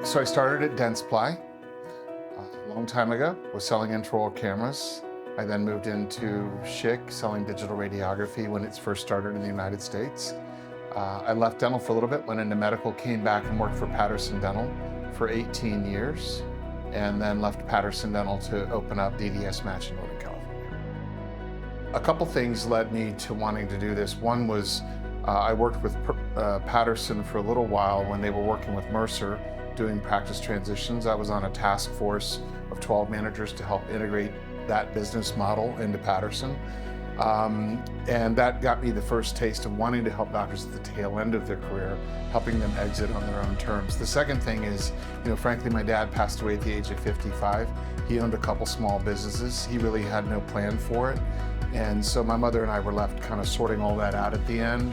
So I started at Dentsply a long time ago, was selling intraoral cameras. I then moved into Schick, selling digital radiography when it first started in the United States. I left dental for a little bit, went into medical, came back and worked for Patterson Dental for 18 years, and then left Patterson Dental to open up DDSmatch in Northern California. A couple things led me to wanting to do this. One was I worked with Patterson for a little while when they were working with Mercer doing practice transitions. I was on a task force of 12 managers to help integrate that business model into Patterson. And that got me the first taste of wanting to help doctors at the tail end of their career, helping them exit on their own terms. The second thing is, frankly, my dad passed away at the age of 55. He owned a couple small businesses. He really had no plan for it. And so my mother and I were left kind of sorting all that out at the end.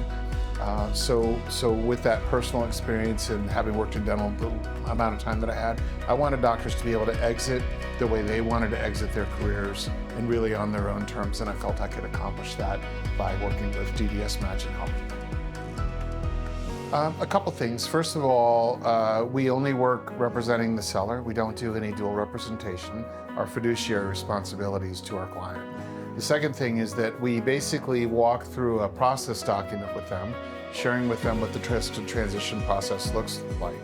So with that personal experience and having worked in dental the amount of time that I had, I wanted doctors to be able to exit the way they wanted to exit their careers and really on their own terms, and I felt I could accomplish that by working with DDSmatch and helping them. A couple things. First of all, we only work representing the seller. We don't do any dual representation. Our fiduciary responsibilities to our client. The second thing is that we basically walk through a process document with them, sharing with them what the trust and transition process looks like.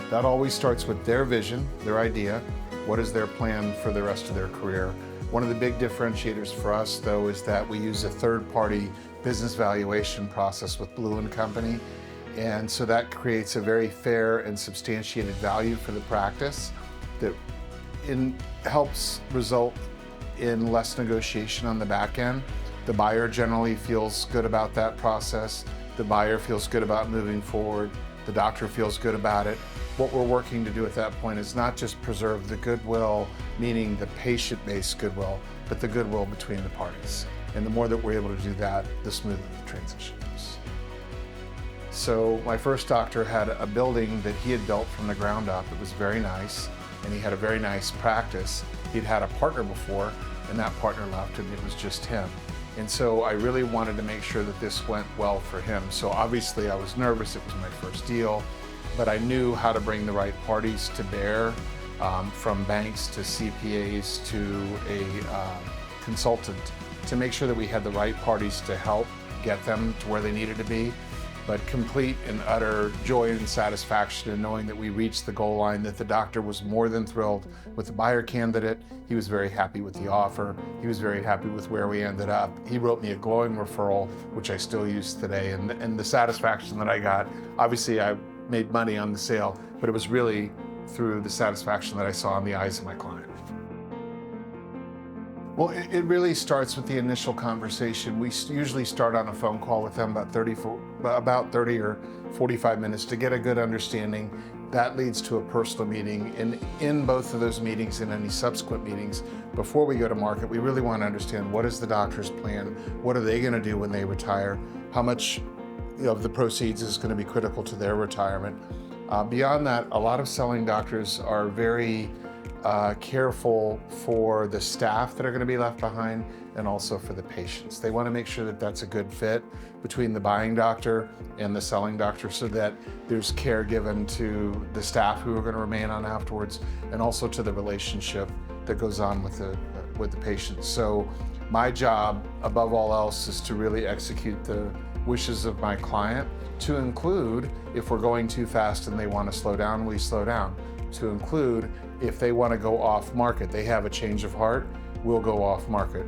That always starts with their vision, their idea, what is their plan for the rest of their career. One of the big differentiators for us, though, is that we use a third-party business valuation process with Blue & Company, and so that creates a very fair and substantiated value for the practice that helps result in less negotiation on the back end. The buyer generally feels good about that process. The buyer feels good about moving forward. The doctor feels good about it. What we're working to do at that point is not just preserve the goodwill, meaning the patient-based goodwill, but the goodwill between the parties. And the more that we're able to do that, the smoother the transition is. So my first doctor had a building that he had built from the ground up. It was very nice, and he had a very nice practice. He'd had a partner before, and that partner left, and it was just him. And so I really wanted to make sure that this went well for him. So obviously I was nervous, it was my first deal, but I knew how to bring the right parties to bear, from banks to CPAs to a consultant, to make sure that we had the right parties to help get them to where they needed to be. But complete and utter joy and satisfaction in knowing that we reached the goal line, that the doctor was more than thrilled with the buyer candidate. He was very happy with the offer. He was very happy with where we ended up. He wrote me a glowing referral, which I still use today. And the satisfaction that I got, obviously I made money on the sale, but it was really through the satisfaction that I saw in the eyes of my client. Well, it really starts with the initial conversation. We usually start on a phone call with them about 30 or 45 minutes to get a good understanding. That leads to a personal meeting. And in both of those meetings and any subsequent meetings, before we go to market, we really want to understand what is the doctor's plan, what are they going to do when they retire, how much of the proceeds is going to be critical to their retirement. Beyond that, a lot of selling doctors are very careful for the staff that are going to be left behind and also for the patients. They want to make sure that that's a good fit between the buying doctor and the selling doctor so that there's care given to the staff who are going to remain on afterwards and also to the relationship that goes on with the patients. So my job above all else is to really execute the wishes of my client, to include if we're going too fast and they want to slow down, we slow down. To include if they want to go off market, they have a change of heart, we'll go off market.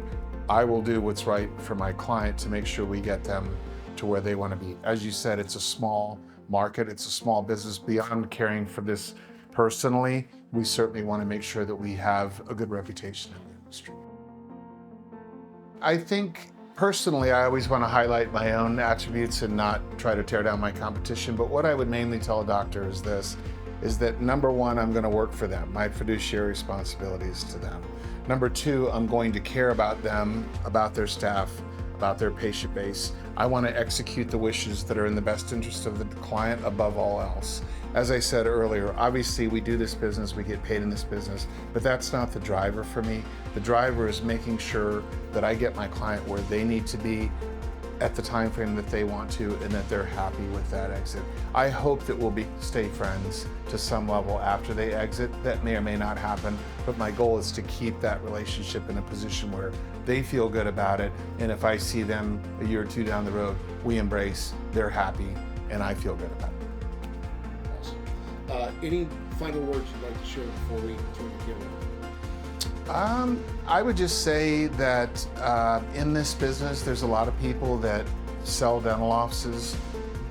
I will do what's right for my client to make sure we get them to where they want to be. As you said, it's a small market, it's a small business. Beyond caring for this personally, we certainly want to make sure that we have a good reputation in the industry. I think personally, I always want to highlight my own attributes and not try to tear down my competition, but what I would mainly tell a doctor is this, is that number one, I'm going to work for them. My fiduciary responsibility is to them. Number two, I'm going to care about them, about their staff, about their patient base. I want to execute the wishes that are in the best interest of the client above all else. As I said earlier, obviously we do this business, we get paid in this business, but that's not the driver for me. The driver is making sure that I get my client where they need to be at the time frame that they want to, and that they're happy with that exit. I hope that we'll stay friends to some level after they exit. That may or may not happen, but my goal is to keep that relationship in a position where they feel good about it, and if I see them a year or two down the road, we embrace, they're happy, and I feel good about it. Awesome. Any final words you'd like to share before we turn the camera on? I would just say that in this business, there's a lot of people that sell dental offices.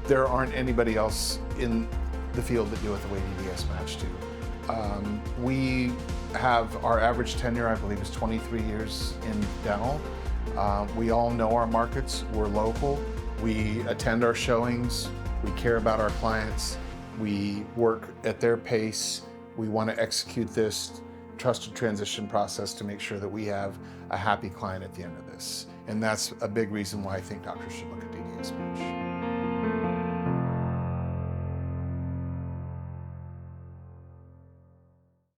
There aren't anybody else in the field that do it the way DDSmatch do. We have our average tenure, I believe, is 23 years in dental. We all know our markets. We're local. We attend our showings. We care about our clients. We work at their pace. We want to execute this trusted transition process to make sure that we have a happy client at the end of this. And that's a big reason why I think doctors should look at DDSmatch.